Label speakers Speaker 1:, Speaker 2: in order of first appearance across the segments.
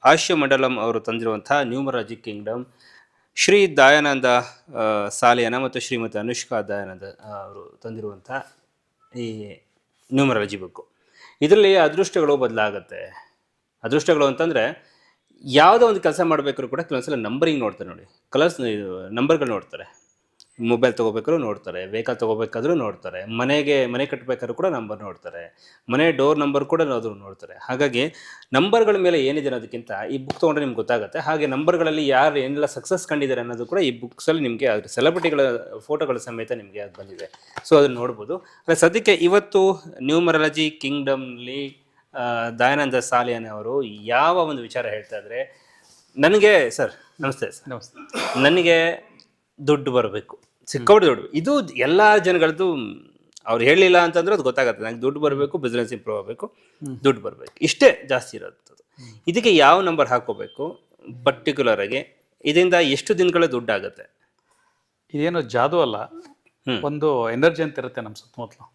Speaker 1: ಹಾಸ್ಯ ಮಂಡಲಂ ಅವರು ತಂದಿರುವಂತಹ ನ್ಯೂಮರಾಜಿ ಕಿಂಗ್ಡಮ್, ಶ್ರೀ ದಯಾನಂದ ಸಾಲಿಯಾನ ಮತ್ತು ಶ್ರೀಮತಿ ಅನುಷ್ಕಾ ದಯಾನಂದ ಅವರು ತಂದಿರುವಂಥ ಈ ನ್ಯೂಮರಾಲಜಿ ಬುಕ್ಕು. ಇದರಲ್ಲಿ ಅದೃಷ್ಟಗಳು ಬದಲಾಗುತ್ತೆ. ಅದೃಷ್ಟಗಳು ಅಂತಂದರೆ ಯಾವುದೋ ಒಂದು ಕೆಲಸ ಮಾಡಬೇಕಾದ್ರೂ ಕೂಡ ಕೆಲವೊಂದ್ಸಲ ನಂಬರಿಂಗ್ ನೋಡ್ತಾರೆ ನೋಡಿ, ನಂಬರ್ಗಳು ನೋಡ್ತಾರೆ. ಮೊಬೈಲ್ ತೊಗೋಬೇಕಾದ್ರೂ ನೋಡ್ತಾರೆ, ವೆಹಿಕಲ್ ತೊಗೋಬೇಕಾದ್ರೂ ನೋಡ್ತಾರೆ, ಮನೆ ಕಟ್ಟಬೇಕಾದ್ರೂ ಕೂಡ ನಂಬರ್ ನೋಡ್ತಾರೆ, ಮನೆ ಡೋರ್ ನಂಬರ್ ಕೂಡ ಅದು ನೋಡ್ತಾರೆ. ಹಾಗಾಗಿ ನಂಬರ್ಗಳ ಮೇಲೆ ಏನಿದೆ ಅನ್ನೋದಕ್ಕಿಂತ ಈ ಬುಕ್ ತೊಗೊಂಡ್ರೆ ನಿಮ್ಗೆ ಗೊತ್ತಾಗುತ್ತೆ. ಹಾಗೆ ನಂಬರ್ಗಳಲ್ಲಿ ಯಾರು ಏನೆಲ್ಲ ಸಕ್ಸಸ್ ಕಂಡಿದ್ದಾರೆ ಅನ್ನೋದು ಕೂಡ ಈ ಬುಕ್ಸಲ್ಲಿ ನಿಮಗೆ ಅದ್ರ ಸೆಲೆಬ್ರಿಟಿಗಳ ಫೋಟೋಗಳ ಸಮೇತ ನಿಮಗೆ ಅದು ಬಂದಿದೆ. ಸೊ ಅದನ್ನು ನೋಡ್ಬೋದು. ಅಂದರೆ ಸದ್ಯಕ್ಕೆ ಇವತ್ತು ನ್ಯೂಮರಾಲಜಿ ಕಿಂಗ್ಡಮ್ಲಿ ದಯಾನಂದ ಸಾಲಿಯಾನ ಅವರು ಯಾವ ಒಂದು ವಿಚಾರ ಹೇಳ್ತಾ ಇದ್ದಾರೆ, ನನಗೆ ಸರ್ ನಮಸ್ತೆ ಸರ್.
Speaker 2: ನಮಸ್ತೆ.
Speaker 1: ನನಗೆ ದುಡ್ಡು ಬರಬೇಕು, ಸಿಕ್ಕಾಬಿಟ್ಟು ದುಡ್ಡು. ಇದು ಎಲ್ಲ ಜನಗಳದ್ದು ಅವ್ರು ಹೇಳಿಲ್ಲ ಅಂತಂದ್ರೆ ಅದು ಗೊತ್ತಾಗುತ್ತೆ. ನನಗೆ ದುಡ್ಡು ಬರಬೇಕು, ಬಿಸ್ನೆಸ್ ಇಂಪ್ರೂವ್ ಆಗಬೇಕು, ದುಡ್ಡು ಬರಬೇಕು, ಇಷ್ಟೇ ಜಾಸ್ತಿ ಇರೋದು. ಇದಕ್ಕೆ ಯಾವ ನಂಬರ್ ಹಾಕೋಬೇಕು ಪರ್ಟಿಕ್ಯುಲರ್ ಆಗಿ? ಇದರಿಂದ ಎಷ್ಟು ದಿನಗಳ ದುಡ್ಡು ಆಗುತ್ತೆ?
Speaker 2: ಇದೇನು ಜಾದು ಅಲ್ಲ, ಒಂದು ಎನರ್ಜಿ ಅಂತ ಇರುತ್ತೆ ನಮ್ಮ ಸುತ್ತಮುತ್ತಲು.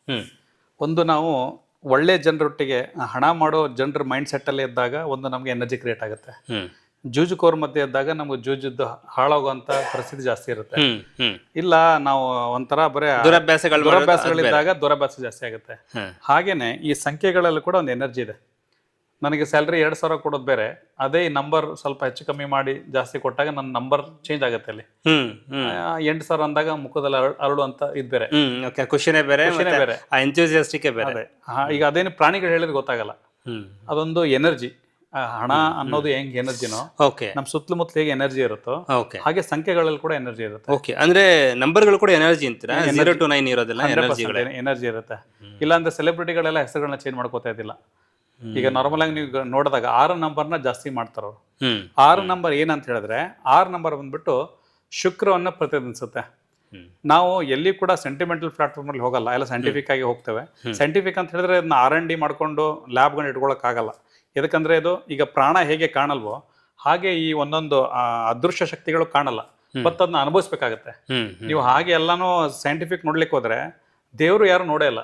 Speaker 2: ಒಂದು ನಾವು ಒಳ್ಳೆ ಜನರೊಟ್ಟಿಗೆ ಹಣ ಮಾಡೋ ಜನರ ಮೈಂಡ್ ಸೆಟ್ಟಲ್ಲೇ ಇದ್ದಾಗ ಒಂದು ನಮಗೆ ಎನರ್ಜಿ ಕ್ರಿಯೇಟ್ ಆಗುತ್ತೆ. ಜೂಜುಕೋರ್ ಮಧ್ಯೆ ಇದ್ದಾಗ ನಮ್ಗೆ ಜೂಜದ್ದು ಹಾಳಾಗುವಂತ ಪರಿಸ್ಥಿತಿ ಜಾಸ್ತಿ ಇರುತ್ತೆ. ಇಲ್ಲ ನಾವು ಒಂಥರ ಬರೀ ದುರಭ್ಯಾಸಗಳಿದ್ದಾಗ ದುರಭ್ಯಾಸ ಜಾಸ್ತಿ ಆಗುತ್ತೆ. ಹಾಗೇನೆ ಈ ಸಂಖ್ಯೆಗಳಲ್ಲಿ ಕೂಡ ಒಂದು ಎನರ್ಜಿ ಇದೆ. ನನಗೆ ಸ್ಯಾಲ್ರಿ 2,000 ಕೊಡೋದು ಬೇರೆ, ಅದೇ ಈ ನಂಬರ್ ಸ್ವಲ್ಪ ಹೆಚ್ಚು ಕಮ್ಮಿ ಮಾಡಿ ಜಾಸ್ತಿ ಕೊಟ್ಟಾಗ ನನ್ನ ನಂಬರ್ ಚೇಂಜ್ ಆಗುತ್ತೆ. ಅಲ್ಲಿ 8,000 ಅಂದಾಗ ಮುಖದಲ್ಲಿ ಅರಳು ಅಂತ ಇದು ಬೇರೆ,
Speaker 1: ಖುಷಿನೇ ಬೇರೆ,
Speaker 2: ಬೇರೆ. ಈಗ ಅದೇನು ಪ್ರಾಣಿಗಳು ಹೇಳಿದ್ರೆ ಗೊತ್ತಾಗಲ್ಲ. ಅದೊಂದು ಎನರ್ಜಿ. ಹಣ ಅನ್ನೋದು ಹೆಂಗ್ ಎನರ್ಜಿನೋ ನಮ್ ಸುತ್ತಮುತ್ತಲು ಹೇಗೆ ಎನರ್ಜಿ ಇರುತ್ತೋ ಹಾಗೆ ಸಂಖ್ಯೆಗಳಲ್ಲಿ ಕೂಡ ಎನರ್ಜಿ ಇರುತ್ತೆ.
Speaker 1: ಓಕೆ, ಅಂದ್ರೆ ನಂಬರ್ಗಳು ಕೂಡ ಎನರ್ಜಿ ಅಂತೀರಾ? 0 to 9 ಇರೋದಿಲ್ಲ,
Speaker 2: ಎನರ್ಜಿ ಇರುತ್ತೆ. ಇಲ್ಲಾಂದ್ರೆ ಸೆಲೆಬ್ರಿಟಿಗಳೆಲ್ಲ ಹೆಸರುಗಳನ್ನ ಚೇಂಜ್ ಮಾಡ್ಕೋತಾ ಇದ್ದಿಲ್ಲ. ಈಗ ನಾರ್ಮಲ್ ಆಗಿ ನೀವು ನೋಡಿದಾಗ 6 ನಂಬರ್ನ ಜಾಸ್ತಿ ಮಾಡ್ತಾರ ಅವ್ರು. 6 ನಂಬರ್ ಏನಂತ ಹೇಳಿದ್ರೆ 6 ನಂಬರ್ ಬಂದ್ಬಿಟ್ಟು ಶುಕ್ರವನ್ನ ಪ್ರತಿನಿಧಿಸುತ್ತೆ. ನಾವು ಎಲ್ಲಿ ಕೂಡ ಸೆಂಟಿಮೆಂಟಲ್ ಪ್ಲಾಟ್ಫಾರ್ಮ್ ಅಲ್ಲಿ ಹೋಗಲ್ಲ, ಎಲ್ಲ ಸೈಂಟಿಫಿಕ್ ಆಗಿ ಹೋಗ್ತೇವೆ. ಸೈಂಟಿಫಿಕ್ ಅಂತ ಹೇಳಿದ್ರೆ ಅದನ್ನ R&D ಮಾಡ್ಕೊಂಡು ಲ್ಯಾಬ್ಗಳನ್ನ ಇಟ್ಕೊಳಕ್ ಆಗಲ್ಲ. ಯಾಕಂದ್ರೆ ಇದು ಈಗ ಪ್ರಾಣ ಹೇಗೆ ಕಾಣಲ್ವೋ ಹಾಗೆ ಈ ಒಂದೊಂದು ಅದೃಶ್ಯ ಶಕ್ತಿಗಳು ಕಾಣಲ್ಲ, ಬಟ್ ಅದನ್ನ ಅನುಭವಿಸ್ಬೇಕಾಗತ್ತೆ. ನೀವು ಹಾಗೆ ಎಲ್ಲಾನು ಸೈಂಟಿಫಿಕ್ ನೋಡ್ಲಿಕ್ಕೆ ಹೋದ್ರೆ ದೇವ್ರು ಯಾರು ನೋಡೇ ಇಲ್ಲ.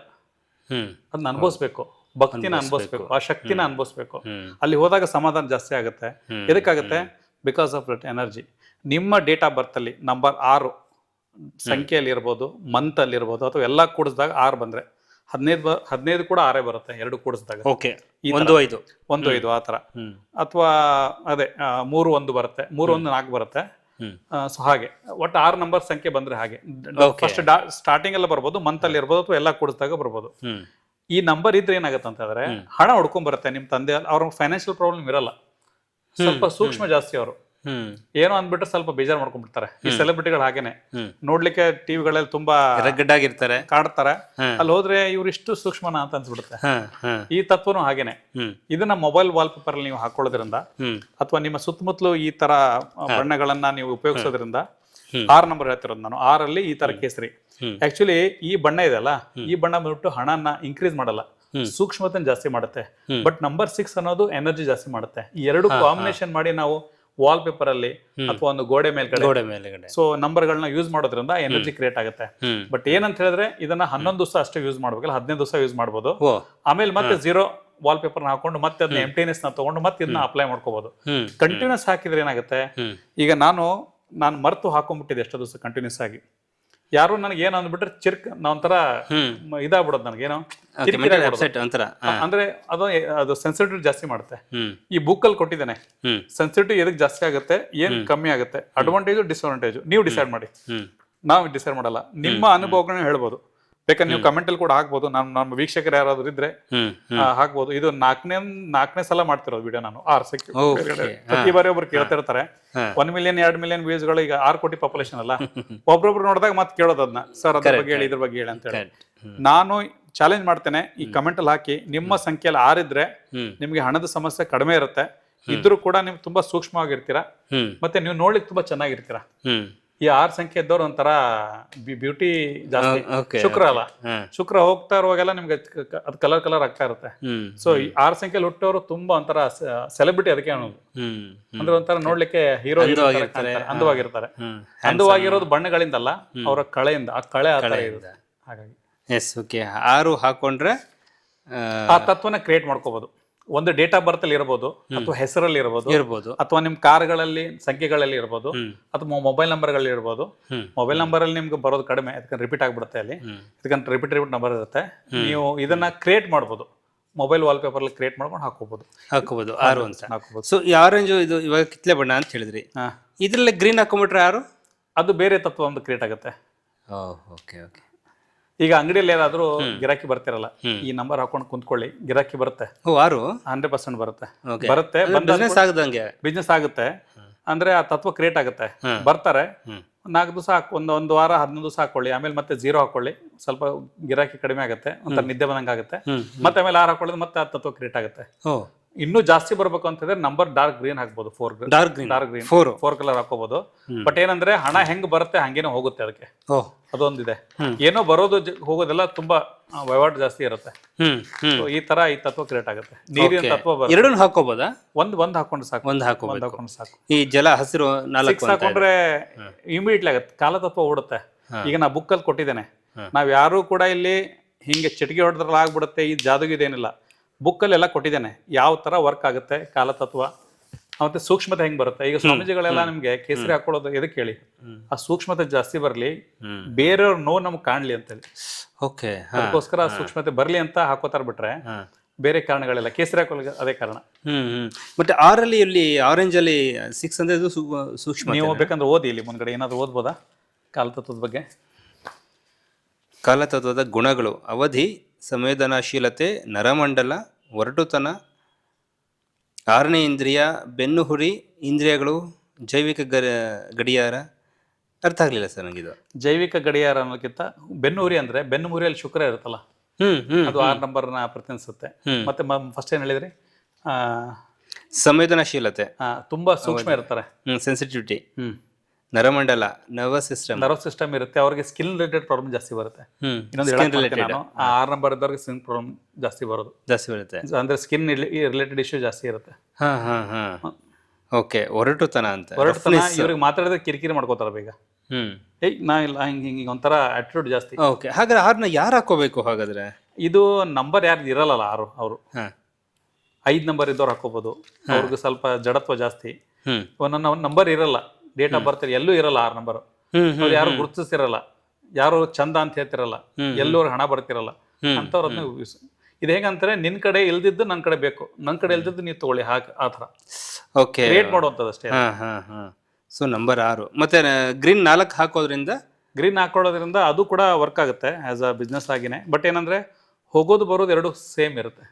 Speaker 2: ಅದನ್ನ ಅನುಭವಿಸ್ಬೇಕು, ಭಕ್ತಿನ ಅನುಭವಿಸ್ಬೇಕು, ಆ ಶಕ್ತಿನ ಅನುಭವಿಸ್ಬೇಕು. ಅಲ್ಲಿ ಹೋದಾಗ ಸಮಾಧಾನ ಜಾಸ್ತಿ ಆಗುತ್ತೆ. ಎದಕ್ಕಾಗುತ್ತೆ? Because of that energy. ನಿಮ್ಮ ಡೇಟ್ ಆಫ್ ಬರ್ತ್ ಅಲ್ಲಿ ನಂಬರ್ 6 ಸಂಖ್ಯೆಯಲ್ಲಿ ಇರ್ಬೋದು, ಮಂತ್ ಅಲ್ಲಿ ಇರ್ಬೋದು, ಅಥವಾ ಎಲ್ಲಾ ಕೂಡಿಸಿದಾಗ 6 ಬಂದ್ರೆ 15 ಕೂಡ 6 ಬರುತ್ತೆ, 2 ಕೂಡಿಸಿದಾಗ. 1-5 ಆ ತರ. ಅಥವಾ ಅದೇ 3-1 ಬರುತ್ತೆ, 3-1 4 ಬರುತ್ತೆ. ಸೊ ಹಾಗೆ ಒಟ್ಟು 6 ನಂಬರ್ ಸಂಖ್ಯೆ ಬಂದ್ರೆ ಹಾಗೆ ಫಸ್ಟ್ ಸ್ಟಾರ್ಟಿಂಗ್ ಎಲ್ಲ ಬರ್ಬೋದು, ಮಂತ್ ಅಲ್ಲಿ ಇರ್ಬೋದು, ಅಥವಾ ಎಲ್ಲಾ ಕೂಡಿಸಿದಾಗ ಬರ್ಬೋದು. ಈ ನಂಬರ್ ಇದ್ರೆ ಏನಾಗುತ್ತೆ ಅಂತಂದ್ರೆ ಹಣ ಹೊಡ್ಕೊಂಡ್ ಬರುತ್ತೆ. ನಿಮ್ ತಂದೆ ಅವ್ರ ಫೈನಾನ್ಷಿಯಲ್ ಪ್ರಾಬ್ಲಮ್ ಇರಲ್ಲ, ಸ್ವಲ್ಪ ಸೂಕ್ಷ್ಮ ಜಾಸ್ತಿ. ಅವರು ಏನೋ ಅಂದ್ಬಿಟ್ರೆ ಸ್ವಲ್ಪ ಬೇಜಾರ್ ಮಾಡ್ಕೊಂಡ್ಬಿಡ್ತಾರೆ. ಈ ಸೆಲೆಬ್ರಿಟಿಗಳು ಹಾಗೇನೆ ನೋಡ್ಲಿಕ್ಕೆ ಟಿವಿಗಳಲ್ಲಿ ತುಂಬಾ
Speaker 1: ರಗ್ಗಡ್ಡಾಗಿರ್ತಾರೆ,
Speaker 2: ಕಾಡ್ತಾರೆ. ಅಲ್ಲಿ ಹೋದ್ರೆ ಇವ್ರು ಇಷ್ಟು ಸೂಕ್ಷ್ಮನ ಅಂತ ಅನ್ಸ್ಬಿಡುತ್ತೆ. ಈ ತತ್ವನು ಹಾಗೇನೆ. ಇದನ್ನ ಮೊಬೈಲ್ ವಾಲ್ಪೇಪರ್ ಅಲ್ಲಿ ನೀವು ಹಾಕೊಳ್ಳೋದ್ರಿಂದ ಅಥವಾ ನಿಮ್ಮ ಸುತ್ತಮುತ್ತಲು ಈ ತರ ಬಣ್ಣಗಳನ್ನ ನೀವು ಉಪಯೋಗಿಸೋದ್ರಿಂದ 6 ನಂಬರ್ ಹೇಳ್ತಿರೋದು ನಾನು. 6 ಈ ತರ ಕೇಸರಿ. ಆಕ್ಚುಲಿ ಈ ಬಣ್ಣ ಇದೆಲ್ಲ, ಈ ಬಣ್ಣ ಬಂದ್ಬಿಟ್ಟು ಹಣನ ಇನ್ಕ್ರೀಸ್ ಮಾಡಲ್ಲ, ಸೂಕ್ಷ್ಮತೆ ಜಾಸ್ತಿ ಮಾಡುತ್ತೆ. ಬಟ್ ನಂಬರ್ 6 ಅನ್ನೋದು ಎನರ್ಜಿ ಜಾಸ್ತಿ ಮಾಡುತ್ತೆ. ಈ ಎರಡು ಕಾಂಬಿನೇಷನ್ ಮಾಡಿ ನಾವು ವಾಲ್ ಪೇಪರ್ ಅಲ್ಲಿ ಅಥವಾ ಒಂದು ಗೋಡೆ ಮೇಲ್ಗಡೆ ಸೊ ನಂಬರ್ಗಳನ್ನ ಯೂಸ್ ಮಾಡೋದ್ರಿಂದ ಎನರ್ಜಿ ಕ್ರಿಯೇಟ್ ಆಗುತ್ತೆ. ಬಟ್ ಏನಂತ ಹೇಳಿದ್ರೆ ಇದನ್ನ 11 ದಿವಸ ಅಷ್ಟೇ ಯೂಸ್ ಮಾಡ್ಬೇಕಲ್ಲ, 15 ದಿವಸ ಯೂಸ್ ಮಾಡ್ಬೋದು. ಆಮೇಲೆ ಮತ್ತೆ 0 ವಾಲ್ ಪೇಪರ್ ಹಾಕೊಂಡು ಮತ್ತೆ ಅದನ್ನ ಎಂಪ್ಟಿನೆಸ್ ನ ತಗೊಂಡು ಮತ್ತೆ ಇದನ್ನ ಅಪ್ಲೈ ಮಾಡ್ಕೋಬಹುದು. ಕಂಟಿನ್ಯೂಸ್ ಹಾಕಿದ್ರೆ ಏನಾಗುತ್ತೆ, ಈಗ ನಾನು ಮರ್ತು ಹಾಕೊಂಡ್ಬಿಟ್ಟಿದೆ ಎಷ್ಟೋ ದಿವಸ ಕಂಟಿನ್ಯೂಸ್ ಆಗಿ. ಯಾರು ನನಗೆ ಏನು ಅಂದ್ಬಿಟ್ರೆ ನಾವೊಂಥರ ಇದಾಗ್ಬಿಡೋದು, ನನಗೇನೋ ಅಂದ್ರೆ ಅದು ಸೆನ್ಸಿಟಿವ್ ಜಾಸ್ತಿ ಮಾಡುತ್ತೆ. ಈ ಬುಕ್ ಅಲ್ಲಿ ಕೊಟ್ಟಿದ್ದೇನೆ ಸೆನ್ಸಿಟಿವ್ ಎದಕ್ ಜಾಸ್ತಿ ಆಗುತ್ತೆ, ಏನ್ ಕಮ್ಮಿ ಆಗುತ್ತೆ, ಅಡ್ವಾಂಟೇಜ್ ಡಿಸ್ಅಡ್ವಾಂಟೇಜ್ ನೀವು ಡಿಸೈಡ್ ಮಾಡಿ. ನಾವು ಡಿಸೈಡ್ ಮಾಡಲ್ಲ, ನಿಮ್ಮ ಅನುಭವಗಳನ್ನ ಹೇಳ್ಬೋದು. ಬೇಕಾದ್ರೆ ನೀವು ಕಮೆಂಟ್ ಅಲ್ಲಿ ಕೂಡ ಹಾಕ್ಬೋದು. ನಮ್ಮ ವೀಕ್ಷಕರು ಯಾರಾದ್ರೂ ಇದ್ರೆ ಹಾಕ್ಬೋದು. ಇದು ನಾಲ್ಕನೇ ಸಲ ಮಾಡ್ತಿರೋದು ವಿಡಿಯೋ ನಾನು. ಪ್ರತಿ ಬಾರಿ ಒಬ್ರು ಕೇಳ್ತಾ ಇರ್ತಾರೆ. 1 ಮಿಲಿಯನ್ 2 ಮಿಲಿಯನ್ ವ್ಯೂಸ್ ಗಳು. ಈಗ 6 ಕೋಟಿ ಪಾಪ್ಯುಲೇಷನ್ ಅಲ್ಲ, ಒಬ್ರೊಬ್ರು ನೋಡಿದಾಗ ಮತ್ತೆ ಕೇಳೋದು ಅದನ್ನ, ಸರ್ ಅದ್ರ ಬಗ್ಗೆ ಹೇಳಿ, ಇದ್ರ ಬಗ್ಗೆ ಹೇಳಿ ಅಂತ ಹೇಳಿ. ನಾನು ಚಾಲೆಂಜ್ ಮಾಡ್ತೇನೆ, ಈ ಕಮೆಂಟ್ ಅಲ್ಲಿ ಹಾಕಿ ನಿಮ್ಮ ಸಂಖ್ಯೆಯಲ್ಲಿ 6 ಇದ್ರೆ ನಿಮ್ಗೆ ಹಣದ ಸಮಸ್ಯೆ ಕಡಿಮೆ ಇರುತ್ತೆ. ಇದ್ರೂ ಕೂಡ ನೀವು ತುಂಬಾ ಸೂಕ್ಷ್ಮವಾಗಿರ್ತೀರಾ, ಮತ್ತೆ ನೀವು ನೋಡ್ಲಿಕ್ಕೆ ತುಂಬಾ ಚೆನ್ನಾಗಿರ್ತೀರಾ. ಈ 6 ಸಂಖ್ಯೆ ಇದ್ದವ್ರು ಒಂಥರ ಬ್ಯೂಟಿ ಜಾಸ್ತಿ. ಶುಕ್ರ ಅಲ್ಲ, ಶುಕ್ರ ಹೋಗ್ತಾ ಇರುವಾಗೆಲ್ಲ ನಿಮ್ಗೆ ಅದು ಕಲರ್ ಆಗ್ತಾ ಇರುತ್ತೆ. ಸೊ ಈ 6 ಸಂಖ್ಯೆಯಲ್ಲಿ ಹುಟ್ಟೋರು ತುಂಬಾ ಒಂಥರ ಸೆಲೆಬ್ರಿಟಿ. ಅದಕ್ಕೆ ಅನ್ನೋದು ಅಂದ್ರೆ ಒಂಥರ ನೋಡ್ಲಿಕ್ಕೆ ಹೀರೋ ಅಂದವಾಗಿರ್ತಾರೆ. ಅಂದವಾಗಿರೋದು ಬಣ್ಣಗಳಿಂದಲ್ಲ, ಅವರ ಕಳೆಯಿಂದ. ಆ ಕಳೆ ಆ ತರ ಇರುತ್ತೆ. ಹಾಗಾಗಿ
Speaker 1: 6 ಹಾಕೊಂಡ್ರೆ
Speaker 2: ಆ ತತ್ವನ ಕ್ರಿಯೇಟ್ ಮಾಡ್ಕೋಬಹುದು. ಒಂದು ಡೇಟ್ ಆಫ್ ಬರ್ತ್ ಅಲ್ಲಿ ಇರಬಹುದು, ಅಥವಾ ಹೆಸರಲ್ಲಿ ಇರಬಹುದು,
Speaker 1: ಇರ್ಬೋದು.
Speaker 2: ಅಥವಾ ನಿಮ್ ಕಾರ್ಗಳಲ್ಲಿ ಸಂಖ್ಯೆಗಳಲ್ಲಿ ಇರಬಹುದು, ಅಥವಾ ಮೊಬೈಲ್ ನಂಬರ್ಗಳಲ್ಲಿ ಇರಬಹುದು. ಮೊಬೈಲ್ ನಂಬರ್ ಅಲ್ಲಿ ನಿಮ್ಗೆ ಬರೋದು ಕಡಿಮೆ, ಅದಕ್ಕೆ ರಿಪೀಟ್ ಆಗ್ಬಿಡುತ್ತೆ ಅಲ್ಲಿ, ಅದಕ್ಕೆ ರಿಪೀಟ್ ನಂಬರ್ ಇರುತ್ತೆ. ನೀವು ಇದನ್ನ ಕ್ರಿಯೇಟ್ ಮಾಡ್ಬೋದು, ಮೊಬೈಲ್ ವಾಲ್ಪೇಪರ್ ಅಲ್ಲಿ ಕ್ರಿಯೇಟ್ ಮಾಡ್ಕೊಂಡು
Speaker 1: ಹಾಕೋಬಹುದು 6 ಅಂತ.
Speaker 2: ಹಾಕೋಬಹುದು.
Speaker 1: ಸೊ ಈ ಆರೆಂಜ್ ಇದು ಇವಾಗ ಕಿತ್ಲೆ ಬಣ್ಣ ಅಂತ ಹೇಳಿದ್ರಿ, ಇದ್ರಲ್ಲಿ ಗ್ರೀನ್ ಹಾಕೊಂಡ್ಬಿಟ್ರೆ 6?
Speaker 2: ಅದು ಬೇರೆ ತತ್ವ ಒಂದು ಕ್ರಿಯೇಟ್ ಆಗುತ್ತೆ.
Speaker 1: Okay okay.
Speaker 2: ಈಗ ಅಂಗಡಿಯಲ್ಲಿ ಏನಾದ್ರೂ ಗಿರಾಕಿ ಬರ್ತಿರಲ್ಲ, ಈ ನಂಬರ್ ಹಾಕೊಂಡು ಕುಂತ್ಕೊಳ್ಳಿ, ಗಿರಾಕಿ ಬರುತ್ತೆ.
Speaker 1: 6
Speaker 2: 100% ಬರುತ್ತೆ.
Speaker 1: ಬಿಸ್ನೆಸ್ ಆಗದಂಗೆ
Speaker 2: ಬಿಸ್ನೆಸ್ ಆಗುತ್ತೆ ಅಂದ್ರೆ ಆ ತತ್ವ ಕ್ರಿಯೇಟ್ ಆಗುತ್ತೆ. ಬರ್ತಾರೆ, 4 ದಿವಸ ಒಂದು ವಾರ 11 ದಿವಸ ಹಾಕೊಳ್ಳಿ, ಆಮೇಲೆ ಮತ್ತೆ 0 ಹಾಕೊಳ್ಳಿ, ಸ್ವಲ್ಪ ಗಿರಾಕಿ ಕಡಿಮೆ ಆಗುತ್ತೆ, ಒಂಥರ ನಿದ್ದೆ ಬಂದಂಗೆ ಆಗುತ್ತೆ. ಮತ್ತೆ ಆಮೇಲೆ 6 ಹಾಕೊಳ್ಳೋದು, ಮತ್ತೆ ಆ ತತ್ವ ಕ್ರಿಯೇಟ್ ಆಗುತ್ತೆ. ಇನ್ನೂ ಜಾಸ್ತಿ ಬರ್ಬೇಕು ಅಂತಂದ್ರೆ ನಂಬರ್ ಡಾರ್ಕ್ ಗ್ರೀನ್ ಹಾಕ್ಬೋದು. ಡಾರ್ಕ್ ಗ್ರೀನ್ 4 ಕಲರ್ ಹಾಕೋಬಹುದು. ಬಟ್ ಏನಂದ್ರೆ ಹಣ ಹೆಂಗ್ ಬರುತ್ತೆ ಹಂಗೇನೋ ಹೋಗುತ್ತೆ, ಅದಕ್ಕೆ ಅದೊಂದಿದೆ. ಏನೋ ಬರೋದು ಹೋಗೋದೆಲ್ಲ ತುಂಬಾ ವಹಿವಾಟು ಜಾಸ್ತಿ ಇರುತ್ತೆ. ಈ ತರ ಈ ತತ್ವ ಕ್ರಿಯೇಟ್ ಆಗುತ್ತೆ. ನೀರಿನ ತತ್ವ
Speaker 1: ಎರಡನ್ನು ಹಾಕೋಬೋದಾ?
Speaker 2: ಒಂದ್ ಹಾಕೊಂಡು ಸಾಕು.
Speaker 1: ಒಂದ್ ಹಾಕೊಂಡು ಸಾಕು. ಈ ಜಲ ಹಸಿರು 4
Speaker 2: ಹಾಕೊಂಡ್ರೆ ಇಮಿಡಿಯೇಟ್ಲಿ ಆಗುತ್ತೆ, ಕಾಲ ತತ್ವ ಓಡುತ್ತೆ. ಈಗ ನಾ ಬುಕ್ ಅಲ್ಲಿ ಕೊಟ್ಟಿದ್ದೇನೆ, ನಾವ್ ಯಾರು ಕೂಡ ಇಲ್ಲಿ ಹಿಂಗೆ ಚಿಟಿಕೆ ಹೊಡೆದ್ರಲ್ಲಿ ಆಗ್ಬಿಡುತ್ತೆ, ಈ ಜಾದುಗಿದೇನಿಲ್ಲ. ಬುಕ್ಕಲ್ಲಿ ಎಲ್ಲ ಕೊಟ್ಟಿದ್ದೇನೆ, ಯಾವ ತರ ವರ್ಕ್ ಆಗುತ್ತೆ ಕಾಲತತ್ವ, ಮತ್ತೆ ಸೂಕ್ಷ್ಮತೆ ಹೆಂಗ್ ಬರುತ್ತೆ. ಈಗ ಸ್ವಾಮೀಜಿಗಳೆಲ್ಲ ನಿಮ್ಗೆ ಕೇಸರಿ ಹಾಕೊಳ್ಳೋದು ಎದಕ್ಕೆ ಹೇಳಿ, ಆ ಸೂಕ್ಷ್ಮತೆ ಜಾಸ್ತಿ ಬರ್ಲಿ, ಬೇರೆಯವ್ರ ನೋವು ನಮ್ಗೆ ಕಾಣ್ಲಿ ಅಂತೇಳಿ. ಅದಕ್ಕೋಸ್ಕರ ಆ ಸೂಕ್ಷ್ಮತೆ ಬರ್ಲಿ ಅಂತ ಹಾಕೋತಾರ, ಬಿಟ್ರೆ ಬೇರೆ ಕಾರಣಗಳೆಲ್ಲ ಕೇಸರಿ ಹಾಕೊಳ್ಳೋಕೆ ಅದೇ ಕಾರಣ.
Speaker 1: ಮತ್ತೆ 6 ಇಲ್ಲಿ ಆರೆಂಜ್ ಅಲ್ಲಿ 6 ಅಂದ್ರೆ ಇದು ಸೂಕ್ಷ್ಮ.
Speaker 2: ನೀವು ಬೇಕಂದ್ರೆ ಓದಿ, ಇಲ್ಲಿ ಮುಂದ್ಗಡೆ ಏನಾದ್ರು ಓದ್ಬೋದಾ ಕಾಲತತ್ವದ ಬಗ್ಗೆ?
Speaker 1: ಕಾಲತತ್ವದ ಗುಣಗಳು: ಅವಧಿ, ಸಂವೇದನಾಶೀಲತೆ, ನರಮಂಡಲ, ಒರಟುತನ, 6ನೇ ಇಂದ್ರಿಯ, ಬೆನ್ನುಹುರಿ, ಇಂದ್ರಿಯಗಳು, ಜೈವಿಕ ಗಡಿಯಾರ. ಅರ್ಥ ಆಗ್ಲಿಲ್ಲ ಸರ್ ನಂಗಿದು.
Speaker 2: ಜೈವಿಕ ಗಡಿಯಾರ ಅನ್ನೋಕ್ಕಿಂತ ಬೆನ್ನುಹುರಿ ಅಂದ್ರೆ ಬೆನ್ನುಹುರಿಯಲ್ಲಿ ಶುಕ್ರ ಇರುತ್ತಲ್ಲ, ಅದು 6 ನಂಬರ್ನ ಪ್ರತಿನಿಧಿಸುತ್ತೆ. ಮತ್ತೆ ಫಸ್ಟ್ ಏನ್ ಹೇಳಿದ್ರಿ?
Speaker 1: ಸಂವೇದನಾಶೀಲತೆ,
Speaker 2: ತುಂಬಾ ಸೂಕ್ಷ್ಮ ಇರ್ತಾರೆ,
Speaker 1: ಸೆನ್ಸಿಟಿವಿಟಿ. ನರಮಂಡಲ, ನರ್ವಸ್ ಸಿಸ್ಟಮ್
Speaker 2: ಇರುತ್ತೆ, ಅವ್ರಿಗೆ ಸ್ಕಿನ್ ರಿಲೇಟೆಡ್ ಪ್ರಾಬ್ಲಮ್ ಜಾಸ್ತಿ ಬರುತ್ತೆ. ಇನ್ನೊಂದು 6 ನಂಬರ್ ಇದ್ದವ್ರಿಗೆ ಸ್ಕಿನ್ ಪ್ರಾಬ್ಲಮ್ ಜಾಸ್ತಿ ಬರುತ್ತೆ, ಅಂದ್ರೆ ಸ್ಕಿನ್ ರಿಲೇಟೆಡ್ ಇಶ್ಯೂ ಜಾಸ್ತಿ ಇರುತ್ತೆ.
Speaker 1: ಓಕೆ. ಒರಟುತನ ಅಂತ,
Speaker 2: ಇವ್ರಿಗೆ ಮಾತಾಡಿದ್ರೆ ಕಿರಿಕಿರಿ ಮಾಡ್ಕೋತಾರ ಬೇಗ. ನಾ ಇಲ್ಲ ಹಿಂಗ ಒಂಥರ ಆಟಿಟ್ಯೂಡ್ ಜಾಸ್ತಿ.
Speaker 1: ಓಕೆ. ಹಾಗಾದ್ರೆ 6ನ ಯಾರು ಹಾಕೋಬೇಕು? ಹಾಗಾದ್ರೆ
Speaker 2: ಇದು ನಂಬರ್ ಯಾರು ಇರಲ್ಲ 6 ಅವರು 5 ನಂಬರ್ ಇದ್ದವ್ರು ಹಾಕೋಬಹುದು. ಅವ್ರಿಗೆ ಸ್ವಲ್ಪ ಜಡತ್ವ ಜಾಸ್ತಿ. ಒಂದೊಂದು ನಂಬರ್ ಇರಲ್ಲ, ಡೇಟ್ ಆಫ್ ಬರ್ತ್ ಎಲ್ಲೂ ಇರಲ್ಲ 6 ನಂಬರ್. ಯಾರು ಗುರುತಿಸಿರಲ್ಲ, ಯಾರು ಚಂದ ಅಂತ ಹೇಳ್ತಿರಲ್ಲ, ಎಲ್ಲರೂ ಹಣ ಬರ್ತಿರಲ್ಲ ಅಂತವ್ರನ್ನ. ಇದು ಹೇಗಂತಾರೆ, ನಿನ್ ಕಡೆ ಇಲ್ದಿದ್ದು ನನ್ ಕಡೆ ಬೇಕು, ನನ್ ಕಡೆ ಇಲ್ದಿದ್ದು ನೀವು ತಗೊಳ್ಳಿ, ಆ ಥರ ಕ್ರಿಯೇಟ್ ಮಾಡುವಂಥದ್ದು ಅಷ್ಟೇ.
Speaker 1: So number 6. ಮತ್ತೆ ಗ್ರೀನ್ 4 ಹಾಕೋದ್ರಿಂದ
Speaker 2: ಅದು ಕೂಡ ವರ್ಕ್ ಆಗುತ್ತೆ ಆಸ್ ಅ ಬಿಸ್ನೆಸ್ ಆಗಿನೇ. ಬಟ್ ಏನಂದ್ರೆ ಹೋಗೋದು ಬರೋದು ಎರಡು ಸೇಮ್ ಇರುತ್ತೆ.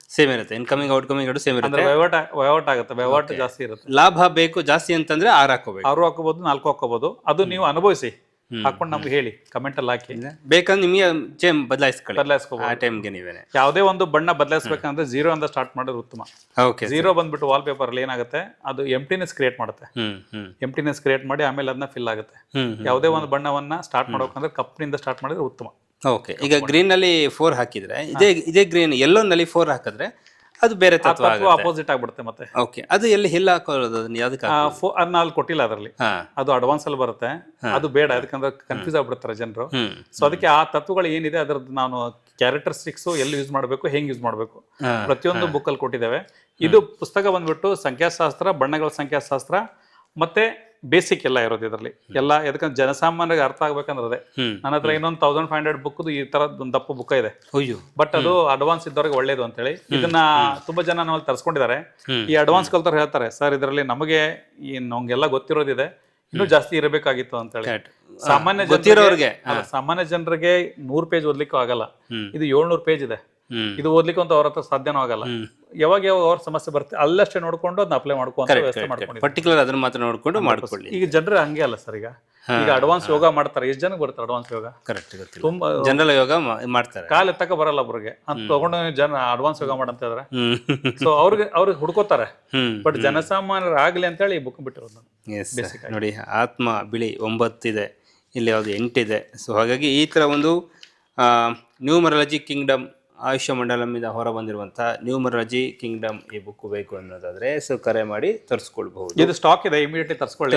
Speaker 1: ಇನ್ಕಮಿಂಗ್ ಔಟ್ಕಮಿಂಗ್ ಎರಡು ಸೇಮ್ ಇರುತ್ತೆ.
Speaker 2: ವಹಿವಾಟ್ ಆಗುತ್ತೆ, ವಹಿವಾಟು ಜಾಸ್ತಿ ಇರುತ್ತೆ.
Speaker 1: ಲಾಭ ಬೇಕು ಜಾಸ್ತಿ ಅಂತಂದ್ರೆ 6 ಹಾಕೋಬೇಕು.
Speaker 2: 6 ಹಾಕೋಬಹುದು, 4 ಹಾಕೋಬಹುದು. ಅದು ನೀವು ಅನುಭವಿಸಿ, ಹಾಕೊಂಡು ನಮ್ಗೆ ಹೇಳಿ, ಕಮೆಂಟ್ ಅಲ್ಲಿ ಹಾಕಿ.
Speaker 1: ಬೇಕಂದ್ರೆ ನಿಮಗೆ ಬದಲಾಯಿಸ್ಕೋಬಹುದು ಆ ಟೈಮ್ಗೆ ನೀವೇನೆ.
Speaker 2: ಯಾವುದೇ ಒಂದು ಬಣ್ಣ ಬದಲಾಯಿಸಬೇಕಂದ್ರೆ 0 ಅಂತ ಸ್ಟಾರ್ಟ್ ಮಾಡೋದು ಉತ್ತಮ. 0 ಬಂದ್ಬಿಟ್ಟು ವಾಲ್ ಪೇಪರ್ ಅಲ್ಲಿ ಏನಾಗುತ್ತೆ, ಅದು ಎಂಪ್ಟಿನೆಸ್ ಕ್ರಿಯೇಟ್ ಮಾಡುತ್ತೆ. ಎಂಪ್ಟಿನೆಸ್ ಕ್ರಿಯೇಟ್ ಮಾಡಿ ಆಮೇಲೆ ಅದನ್ನ ಫಿಲ್ ಆಗುತ್ತೆ. ಯಾವುದೇ ಒಂದು ಬಣ್ಣವನ್ನ ಸ್ಟಾರ್ಟ್ ಮಾಡ್ಬೇಕಂದ್ರೆ ಕಪ್ನಿಂದ ಸ್ಟಾರ್ಟ್ ಮಾಡಿದ್ರೆ ಉತ್ತಮ.
Speaker 1: ಓಕೆ. ಈಗ ಗ್ರೀನ್ ನಲ್ಲಿ 4 ಹಾಕಿದ್ರೆ, ಇದೇ ಗ್ರೀನ್ ಯೆಲ್ಲೋ ನಲ್ಲಿ 4 ಹಾಕಿದ್ರೆ ಅದು ಬೇರೆ ತತ್ವ
Speaker 2: ಅಪೋಸಿಟ್ ಆಗ್ಬಿಡುತ್ತೆ. ಮತ್ತೆ
Speaker 1: ಓಕೆ, ಅದು ಎಲ್ಲಿ ಹಿಲ್ ಹಾಕೋದು?
Speaker 2: ಅದನ್ನ ಅಲ್ಲಿ ಕೊಟ್ಟಿಲ್ಲ, ಅದರಲ್ಲಿ ಅದು ಅಡ್ವಾನ್ಸ್ ಅಲ್ಲಿ ಬರುತ್ತೆ. ಅದು ಬೇಡ, ಯಾಕಂದ್ರೆ ಕನ್ಫ್ಯೂಸ್ ಆಗ್ಬಿಡ್ತಾರೆ ಜನರು. ಸೊ ಅದಕ್ಕೆ ಆ ತತ್ವಗಳು ಏನಿದೆ ಅದ್ರದ್ದು ನಾನು ಕ್ಯಾರೆಕ್ಟರಿಸ್ಟಿಕ್ಸ್ ಎಲ್ಲಿ ಯೂಸ್ ಮಾಡಬೇಕು, ಹೆಂಗ್ ಯೂಸ್ ಮಾಡಬೇಕು, ಪ್ರತಿಯೊಂದು ಬುಕ್ ಅಲ್ಲಿ ಕೊಟ್ಟಿದ್ದೇವೆ. ಇದು ಪುಸ್ತಕ ಬಂದ್ಬಿಟ್ಟು ಸಂಖ್ಯಾಶಾಸ್ತ್ರ, ಬಣ್ಣಗಳ ಸಂಖ್ಯಾಶಾಸ್ತ್ರ ಮತ್ತೆ ಬೇಸಿಕ್ ಎಲ್ಲ ಇರೋದು ಇದರಲ್ಲಿ ಎಲ್ಲ. ಯಾಕಂದ್ರೆ ಜನಸಾಮಾನ್ಯರಿಗೆ ಅರ್ಥ ಆಗ್ಬೇಕಂದ್ರೆ ಅದೇ. ನನ್ನ ಹತ್ರ ಇನ್ನೊಂದು 1500 ಬುಕ್ ಈ ತರ ಒಂದು ದಪ್ಪ ಬುಕ್ ಇದೆ. ಬಟ್ ಅದು ಅಡ್ವಾನ್ಸ್ ಇದ್ದವ್ರಿಗೆ ಒಳ್ಳೇದು ಅಂತೇಳಿ ಇದನ್ನ ತುಂಬಾ ಜನ ನಾವಲ್ಲಿ ತರಿಸ್ಕೊಂಡಿದ್ದಾರೆ. ಈ ಅಡ್ವಾನ್ಸ್ ಕಲ್ತವ್ರು ಹೇಳ್ತಾರೆ, ಸರ್ ಇದರಲ್ಲಿ ನಮಗೆ ನಮ್ಗೆಲ್ಲ ಗೊತ್ತಿರೋದಿದೆ, ಇನ್ನೂ ಜಾಸ್ತಿ ಇರಬೇಕಾಗಿತ್ತು ಅಂತೇಳಿ. ಸಾಮಾನ್ಯ ಜನರಿಗೆ 100 ಪೇಜ್ ಓದ್ಲಿಕ್ಕೂ ಆಗಲ್ಲ. ಇದು 700 ಪೇಜ್ ಇದೆ. ಇದು ಓದ್ಲಿಕ್ಕೆ ಅಂತ ಅವ್ರ ಹತ್ರ ಸಾಧ್ಯನೂ ಆಗಲ್ಲ. ಯಾವಾಗ ಅವ್ರ ಸಮಸ್ಯೆ ಬರುತ್ತೆ ಅಲ್ಲಷ್ಟೇ ನೋಡ್ಕೊಂಡು ಅದನ್ನ ಅಪ್ಲೈ ಮಾಡ್ಕೊಂಡು
Speaker 1: ಪರ್ಟಿಕ್ಯುಲರ್ ಅದನ್ನ ಮಾತ್ರ ನೋಡ್ಕೊಂಡು ಮಾಡ್ಕೊಳ್ಳಿ.
Speaker 2: ಈಗ ಜನರು ಹಂಗೆ ಅಲ್ಲ ಸರ್. ಈಗ ಅಡ್ವಾನ್ಸ್ ಯೋಗ ಮಾಡ್ತಾರೆ. ಎಷ್ಟು ಜನಕ್ಕೆ ಬರ್ತಾರೆ ಅಡ್ವಾನ್ಸ್ ಯೋಗ?
Speaker 1: ತುಂಬಾ ಜನರಲ್ ಯೋಗ ಮಾಡ್ತಾರೆ,
Speaker 2: ಕಾಲ್ ಎತ್ತಕ ಬರಲ್ಲ ಒಬ್ರಿಗೆ ಅಂತ ತಗೊಂಡು ಜನ ಅಡ್ವಾನ್ಸ್ ಯೋಗ ಮಾಡಂತ ಇದಾರೆ. ಸೊ ಅವ್ರಿಗೆ ಹುಡ್ಕೋತಾರೆ. ಬಟ್ ಜನಸಾಮಾನ್ಯರು ಆಗ್ಲಿ ಅಂತ ಹೇಳಿ ಬುಕ್ ಬಿಟ್ಟಿರೋದು.
Speaker 1: ನೋಡಿ, ಆತ್ಮ ಬಿಳಿ 9 ಇದೆ, ಇಲ್ಲಿ ಯಾವ್ದು 8 ಇದೆ. ಸೊ ಹಾಗಾಗಿ ಈ ತರ ಒಂದು ನ್ಯೂಮರಾಲಜಿ ಕಿಂಗ್ಡಮ್ ಆಯುಷ್ಯ ಮಂಡಲಮಿಂದ ಹೊರ ಬಂದಿರುವಂಥ ನ್ಯೂಮರಾಲಜಿ ಕಿಂಗ್ಡಮ್ ಈ ಬುಕ್ ಬೇಕು ಅನ್ನೋದಾದ್ರೆ ಸೊ ಕರೆ ಮಾಡಿ ತರಿಸ್ಕೊಳ್ಬಹುದು.
Speaker 2: ಇದು ಸ್ಟಾಕ್ ಇದೆ, ಇಮಿಡಿಯೇಟ್ಲಿ ತರಿಸ್ಕೊಳ್ಳಿ.